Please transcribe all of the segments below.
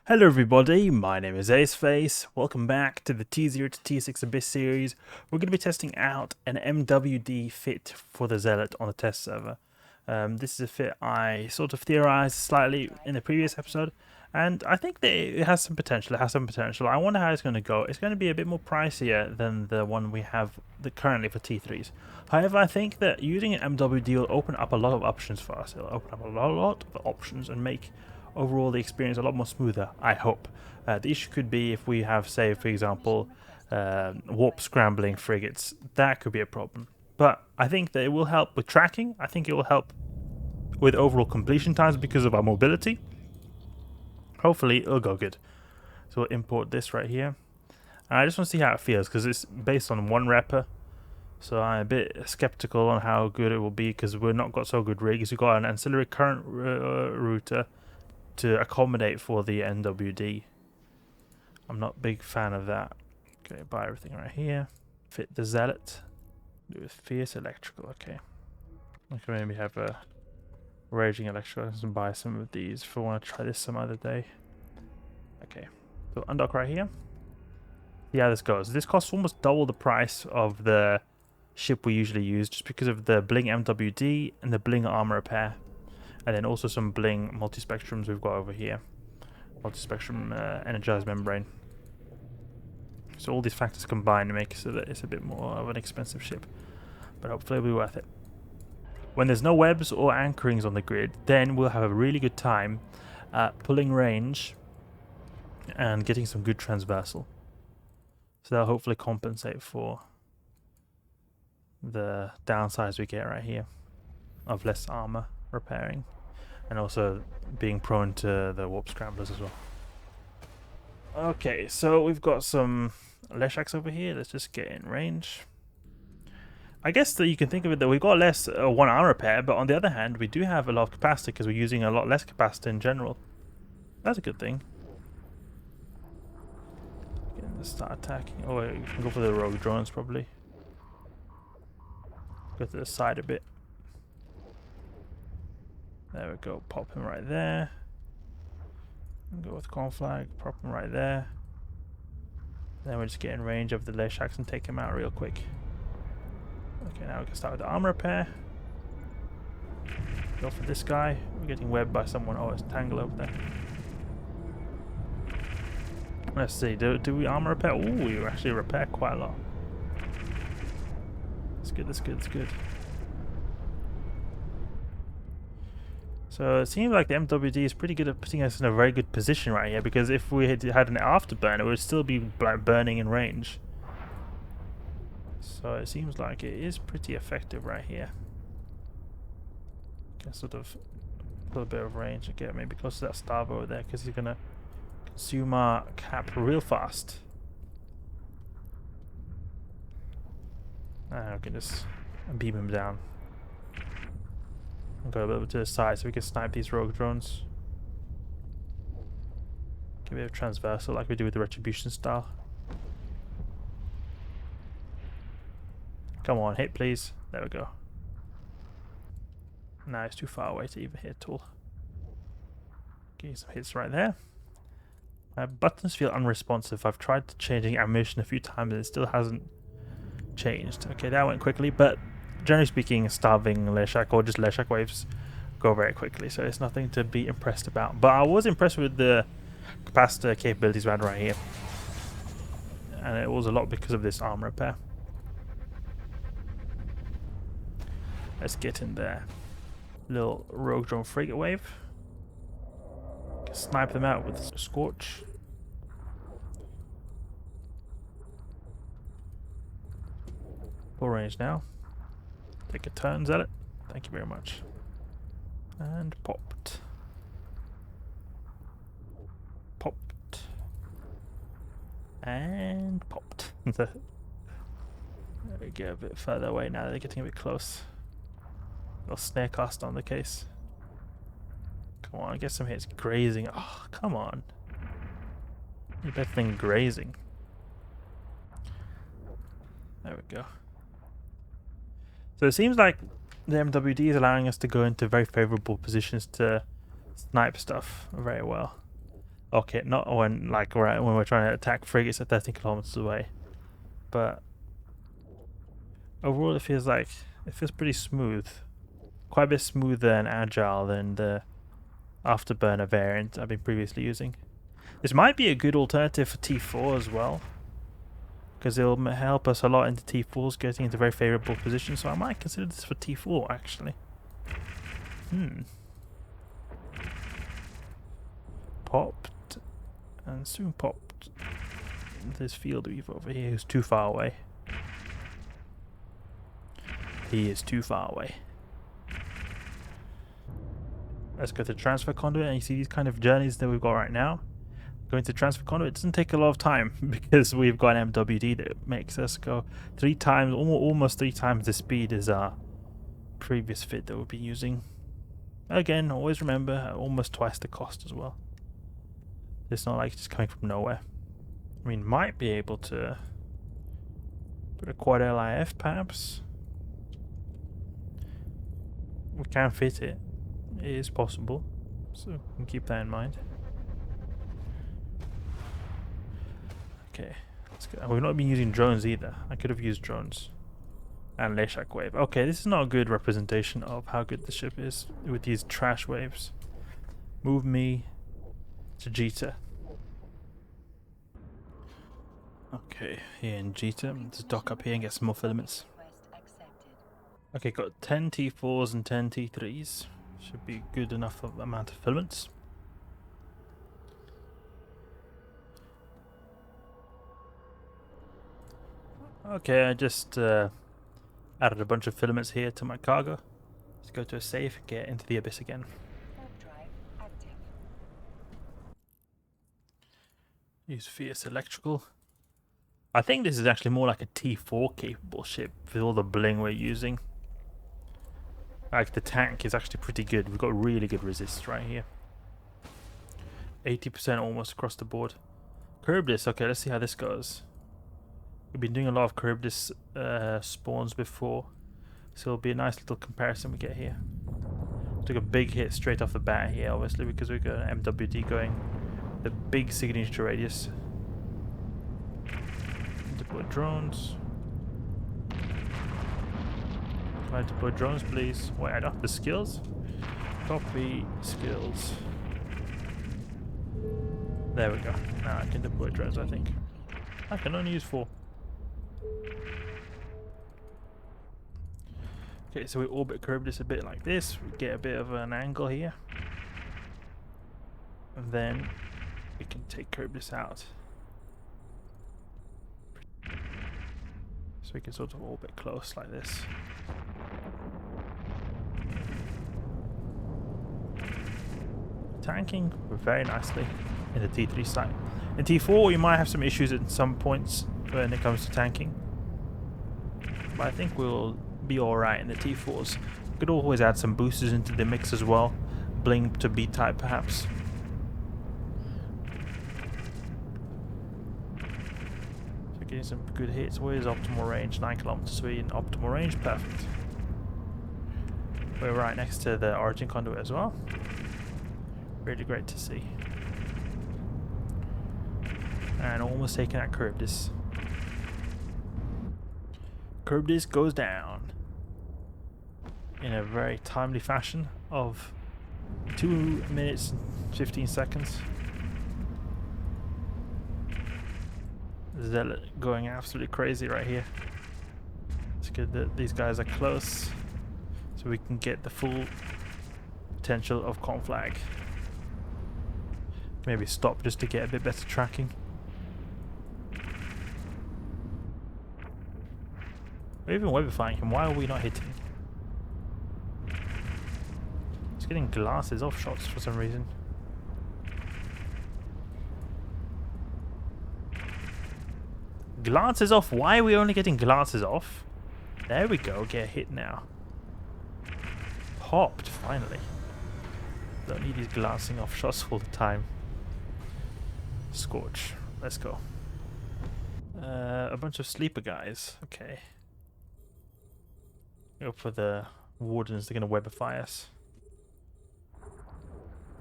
Hello everybody, my name is Aceface. Welcome back to the T0 to T6 Abyss series. We're going to be testing out an MWD fit for the Zealot on the test server. This is a fit I sort of theorized slightly in the previous episode, and I think that it has some potential. I wonder how it's going to go. It's going to be a bit more pricier than the one we have currently for T3s. However, I think that using an MWD will open up a lot of options for us. It'll open up a lot of options and make overall the experience a lot more smoother, I hope. The issue could be if we have, say, for example, warp scrambling frigates. That could be a problem. But I think that it will help with tracking. I think it will help with overall completion times because of our mobility. Hopefully it'll go good. So we'll import this right here. And I just want to see how it feels because it's based on one repper. So I'm a bit skeptical on how good it will be because we've not got so good rigs. We've got an ancillary current router to accommodate for the MWD. I'm not a big fan of that. Okay, buy everything right here. Fit the Zealot. Do with fierce electrical. Okay. I can maybe have a raging electrical and buy some of these if I want to try this some other day. Okay. So undock right here. See how this goes. This costs almost double the price of the ship we usually use just because of the bling MWD and the bling armor repair. And then also some bling multispectrums we've got over here. Multispectrum energized membrane. So all these factors combined make it so that it's a bit more of an expensive ship. But hopefully it'll be worth it. When there's no webs or anchorings on the grid, then we'll have a really good time pulling range and getting some good transversal. So that'll hopefully compensate for the downsides we get right here of less armor repairing. And also being prone to the warp scramblers as well. Okay, so we've got some Leshaks over here. Let's just get in range. I guess that you can think of it that we've got less 1 armor repair, but on the other hand, we do have a lot of capacity because we're using a lot less capacity in general. That's a good thing. Let's start attacking. Oh, wait, we can go for the rogue drones probably. Go to the side a bit. There we go, pop him right there. Go with Conflag, pop him right there. Then we'll just get in range of the Leshaks and take him out real quick. Okay, now we can start with the armor repair. Go for this guy. We're getting webbed by someone. Oh, it's Tangle over there. Let's see, do we armor repair? Ooh, we actually repair quite a lot. That's good, that's good, that's good. So it seems like the MWD is pretty good at putting us in a very good position right here, because if we had an afterburn, it would still be burning in range. So it seems like it is pretty effective right here. Can sort of put a bit of range and get maybe close to that starve over there, because he's gonna consume our cap real fast. And we can just beam him down. Go a little bit to the side so we can snipe these rogue drones. Give it a transversal like we do with the retribution style. Come on, hit please. There we go. Nah, it's too far away to even hit at all. Getting some hits right there. My buttons feel unresponsive. I've tried changing ammunition a few times and it still hasn't changed. Okay, that went quickly, but generally speaking, starving Leshak or just Leshak waves go very quickly, so it's nothing to be impressed about. But I was impressed with the capacitor capabilities we had right here, and it was a lot because of this armor repair. Let's get in there. Little rogue drone frigate wave. Snipe them out with Scorch. Full range now. Take a turn, Zealot. Thank you very much. And popped. Popped. And popped. There we go, a bit further away now. They're getting a bit close. Little snare cast on the case. Come on, get some hits. Grazing. Oh, come on. You better than grazing. There we go. So it seems like the MWD is allowing us to go into very favorable positions to snipe stuff very well. Okay, not when like when we're trying to attack frigates at 30 kilometers away, but overall it feels pretty smooth, quite a bit smoother and agile than the Afterburner variant I've been previously using. This might be a good alternative for T4 as well, because it'll help us a lot into T4s getting into very favorable positions. So I might consider this for T4 actually. Popped, and soon popped. This field weave over here is too far away. He is too far away. Let's go to transfer conduit, and you see these kind of journeys that we've got right now. Going to transfer conduit, it doesn't take a lot of time because we've got an MWD that makes us go 3 times, almost 3 times the speed as our previous fit that we'll be using. Again, always remember, almost twice the cost as well. It's not like it's just coming from nowhere. I mean, might be able to put a quad LIF perhaps. We can fit it. It is possible, so we can keep that in mind. Okay, let's go. We've not been using drones either. I could have used drones. And Leshak wave. Okay, this is not a good representation of how good the ship is with these trash waves. Move me to Jita. Okay, here in Jita. Let's dock up here and get some more filaments. Okay, got 10 T4s and 10 T3s. Should be good enough of amount of filaments. Okay, I just added a bunch of filaments here to my cargo. Let's go to a safe, get into the abyss again. Use fierce electrical. I think this is actually more like a T4 capable ship with all the bling we're using. Like the tank is actually pretty good. We've got really good resist right here. 80% almost across the board. Charybdis, okay, let's see how this goes. We've been doing a lot of Charybdis spawns before, so it'll be a nice little comparison we get here. Took a big hit straight off the bat here, obviously, because we've got an MWD going the big signature radius. Deploy drones. Can I deploy drones, please? Wait, I don't have the skills. Copy skills. There we go. Now I can deploy drones, I think. I can only use 4. Okay, so we orbit Charybdis a bit like this. We get a bit of an angle here. And then we can take Charybdis out. So we can sort of orbit close like this. Tanking very nicely in the T3 side. In T4 you might have some issues at some points when it comes to tanking, but I think we'll be alright in the T4s. We could always add some boosters into the mix as well. Bling to B-type perhaps. So getting some good hits. Where is optimal range? 9 kilometers. We're in optimal range. Perfect. We're right next to the origin conduit as well. Really great to see. And almost taking out Charybdis. Charybdis goes down in a very timely fashion of 2 minutes and 15 seconds. Zealot going absolutely crazy right here. It's good that these guys are close so we can get the full potential of Conflag. Maybe stop just to get a bit better tracking. We're even Webifying him. Why are we not hitting? He's getting glasses off shots for some reason. Glances off? Why are we only getting glances off? There we go. Get a hit now. Popped, finally. Don't need these glancing off shots all the time. Scorch. Let's go. A bunch of sleeper guys. Okay. Go for the wardens. They're going to Webify us.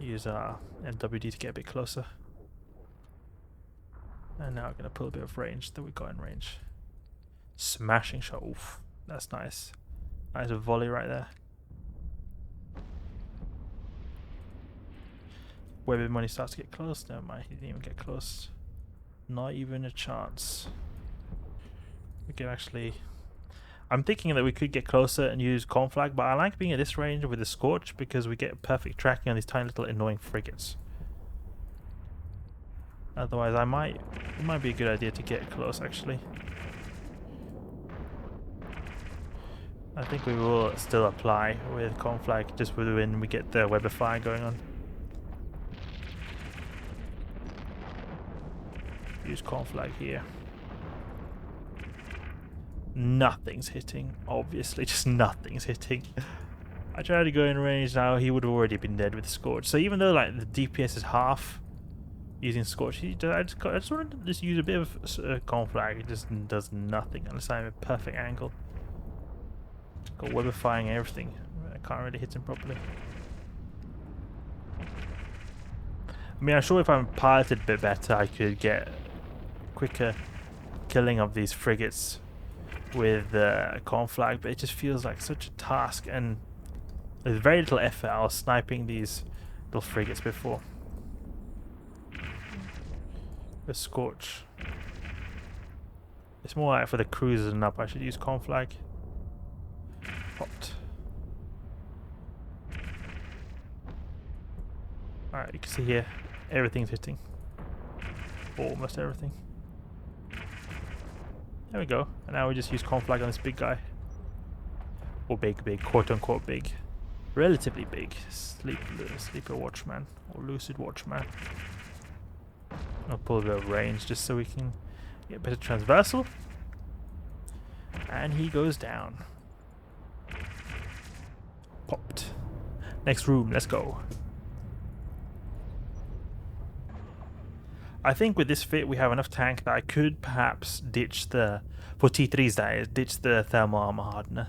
Use our MWD to get a bit closer. And now we're going to pull a bit of range that we got in range. Smashing shot. Oof, that's nice. Nice volley right there. Webby when he starts to get close. Never mind, he didn't even get close. Not even a chance. We can actually... I'm thinking that we could get closer and use Conflag, but I like being at this range with the Scorch because we get perfect tracking on these tiny little annoying frigates. Otherwise, it might be a good idea to get close actually. I think we will still apply with Conflag just when we get the Webifier going on. Use Conflag here. Nothing's hitting, obviously, just nothing's hitting. I tried to go in range now, he would have already been dead with Scorch. So even though like the DPS is half using Scorch, I just wanted to just use a bit of Conflag. It just does nothing unless I'm at a perfect angle. Got Webifying everything. I can't really hit him properly. I mean, I'm sure if I'm piloted a bit better, I could get quicker killing of these frigates with Conflag, but it just feels like such a task, and with very little effort. I was sniping these little frigates before. The Scorch. It's more like for the cruisers and up. I should use Conflag. Popped. Alright, you can see here, everything's hitting. Almost everything. There we go. And now we just use Conflag on this big guy. Or big, quote unquote big. Relatively big. Sleeper Watchman. Or Lucid Watchman. I'll pull a bit of range just so we can get better transversal. And he goes down. Popped. Next room, let's go. I think with this fit we have enough tank that I could perhaps ditch the, for T3s that is, ditch the thermal armor hardener.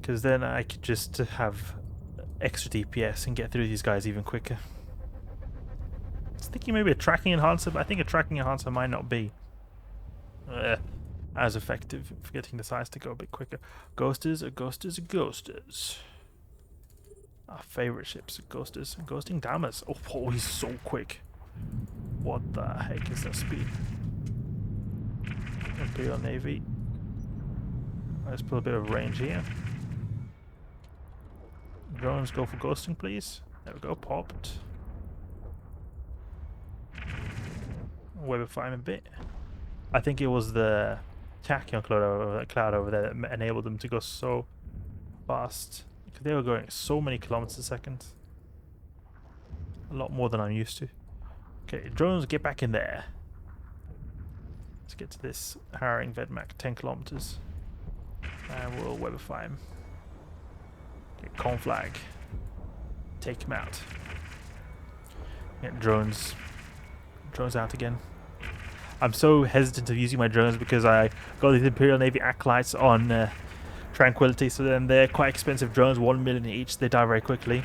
Because then I could just have extra DPS and get through these guys even quicker. I was thinking maybe a tracking enhancer, but I think a tracking enhancer might not be as effective for getting the size to go a bit quicker. Ghosters. Our favorite ships, Ghosters. Ghosting dammers. Oh, he's so quick. What the heck is that speed? Imperial Navy. Let's put a bit of range here. Drones, go for ghosting, please. There we go, popped. Webify him a bit. I think it was the tachyon cloud over there that enabled them to go so fast. They were going so many kilometers a second. A lot more than I'm used to. Okay, drones, get back in there. Let's get to this harrowing Vedmak, 10 kilometers. And we'll Webify him. Get Conflag. Take him out. Get drones. Drones out again. I'm so hesitant of using my drones because I got these Imperial Navy Acolytes on Tranquility, so then they're quite expensive drones, 1 million each, they die very quickly.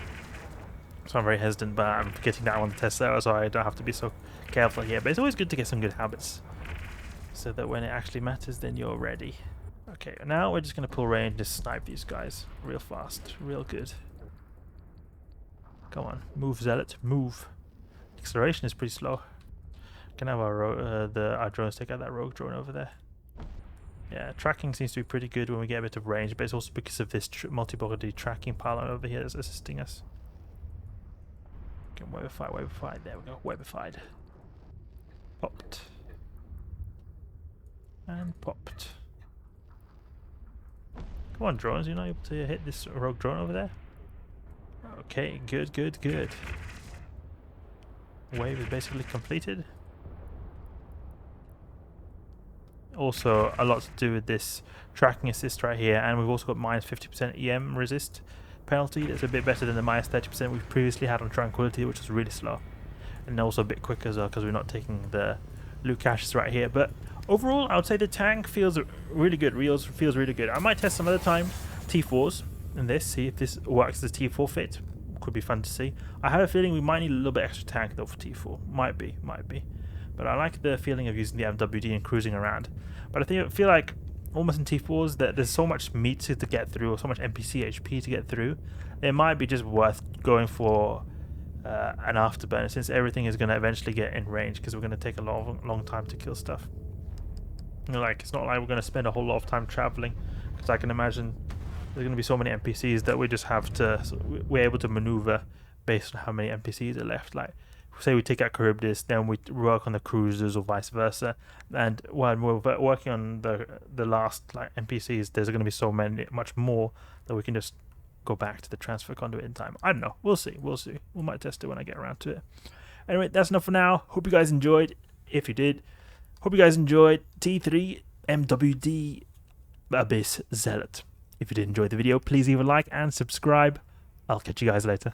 So I'm very hesitant, but I'm getting that on the test server, so I don't have to be so careful here. But it's always good to get some good habits, so that when it actually matters, then you're ready. Okay, now we're just going to pull range and just snipe these guys real fast, real good. Come on, move Zealot, move. Acceleration is pretty slow. Can have our drones take out that rogue drone over there. Yeah, tracking seems to be pretty good when we get a bit of range, but it's also because of this multi-body tracking pylon over here that's assisting us. Okay, Webify, there we go, Webified. Popped. And popped. Come on, drones, you're not able to hit this rogue drone over there? Okay, good. Wave is basically completed. Also a lot to do with this tracking assist right here, and we've also got minus 50% EM resist penalty. That's a bit better than the minus 30% we've previously had on Tranquility, which was really slow, and also a bit quicker as well because we're not taking the loot caches right here. But overall I would say the tank feels really good. Feels really good. I might test some other time T4s in this, see if this works as a T4 fit. could be fun to see. I have a feeling we might need a little bit extra tank though for T4. Might be. But I like the feeling of using the MWD and cruising around. But I feel like almost in T4s that there's so much meat to get through, or so much NPC HP to get through. It might be just worth going for an afterburner, since everything is going to eventually get in range, because we're going to take a long time to kill stuff. You know, like, it's not like we're going to spend a whole lot of time traveling, because I can imagine there's going to be so many NPCs that we just have to, we're able to maneuver based on how many NPCs are left. Like, say we take out Charybdis, then we work on the cruisers or vice versa, and when we're working on the last like NPCs, there's going to be much more that we can just go back to the transfer conduit in time. I don't know. We'll see. We might test it when I get around to it. Anyway, that's enough for now. Hope you guys enjoyed. If you did, hope you guys enjoyed T3 MWD Abyss Zealot. If you did enjoy the video, please leave a like and subscribe. I'll catch you guys later.